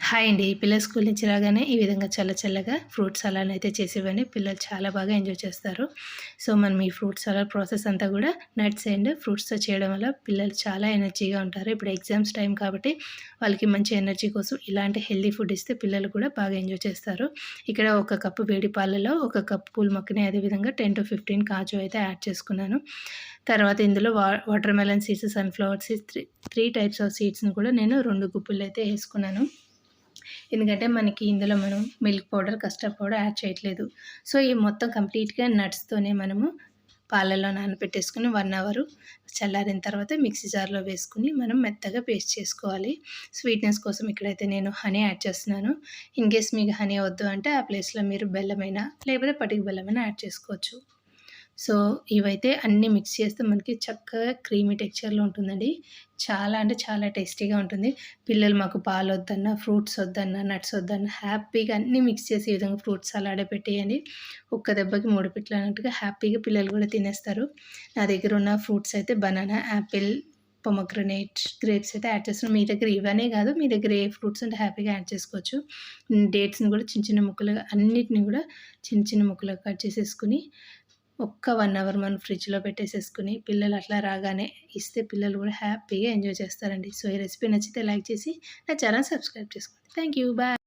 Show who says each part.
Speaker 1: Hi అండి. పిల్లలు school నుంచి రాగానే ఈ విధంగా చల్ల చల్లగా ఫ్రూట్ సలాడ్ అయితే చేసివ్వండి. పిల్లలు చాలా బాగా ఎంజాయ్ చేస్తారు. సో, మనం ఈ ఫ్రూట్ సలాడ్ ప్రాసెస్ అంతా కూడా నట్స్ అండ్ ఫ్రూట్స్‌తో చేయడం వల్ల పిల్లలు చాలా ఎనర్జీగా ఉంటారు. ఇప్పుడు ఎగ్జామ్స్ టైం కాబట్టి వాళ్ళకి మంచి ఎనర్జీ కోసం ఇలాంటి హెల్తీ ఫుడ్ ఇస్తే పిల్లలు కూడా బాగా ఎంజాయ్ చేస్తారు. ఇక్కడ ఒక కప్పు వేడి పాలలో ఒక కప్పు పూల్ మక్కని, అదేవిధంగా 10-15 కాజు అయితే యాడ్ చేసుకున్నాను. తర్వాత ఇందులో watermelon seeds, sunflower seeds, three types of సీడ్స్‌ని కూడా నేను 2 గుప్పిళ్ళు అయితే వేసుకున్నాను. ఎందుకంటే మనకి ఇందులో మనం milk powder, custard powder add చేయట్లేదు. సో, ఈ మొత్తం కంప్లీట్‌గా నట్స్‌తోనే మనము పాలల్లో నానబెట్టేసుకొని 1 అవరు చల్లారిన తర్వాత మిక్సీ జార్‌లో వేసుకొని మనం మెత్తగా పేస్ట్ చేసుకోవాలి. స్వీట్‌నెస్ కోసం ఇక్కడైతే నేను హనీ యాడ్ చేస్తున్నాను. ఇన్‌కేస్ మీకు హనీ వద్దు అంటే ఆ ప్లేస్‌లో మీరు బెల్లమైనా లేకపోతే పటిక బెల్లమైనా యాడ్ చేసుకోవచ్చు. సో, ఇవైతే అన్నీ మిక్స్ చేస్తే మనకి చక్కగా క్రీమీ టెక్స్చర్‌లో ఉంటుందండి. చాలా అంటే చాలా టేస్టీగా ఉంటుంది. పిల్లలు మాకు పాలొద్దన్నా, ఫ్రూట్స్ వద్దన్నా, నట్స్ వద్దన్నా హ్యాపీగా అన్నీ మిక్స్ చేసి ఈ విధంగా ఫ్రూట్ సలాడే పెట్టేయండి. ఒక్క దెబ్బకి 3 పిట్లు అన్నట్టుగా హ్యాపీగా పిల్లలు కూడా తినేస్తారు. నా దగ్గర ఉన్న ఫ్రూట్స్ అయితే బనానా, యాపిల్, పొమోగ్రనేట్, గ్రేప్స్ అయితే యాడ్ చేస్తున్నాను. మీ దగ్గర ఇవనే కాదు, మీ దగ్గర ఏ ఫ్రూట్స్ ఉంటే హ్యాపీగా యాడ్ చేసుకోవచ్చు. డేట్స్‌ని కూడా చిన్న చిన్న ముక్కలుగా అన్నిటిని కూడా చిన్న చిన్న ముక్కలుగా కట్ చేసేసుకొని ఒక్క 1 అవర్ మనం ఫ్రిడ్జ్‌లో పెట్టేసేసుకొని పిల్లలు అట్లా రాగానే ఇస్తే పిల్లలు కూడా హ్యాపీగా ఎంజాయ్ చేస్తారండి. సో, ఈ రెసిపీ నచ్చితే లైక్ చేసి నా ఛానల్ సబ్స్క్రైబ్ చేసుకోండి. Thank you. బాయ్.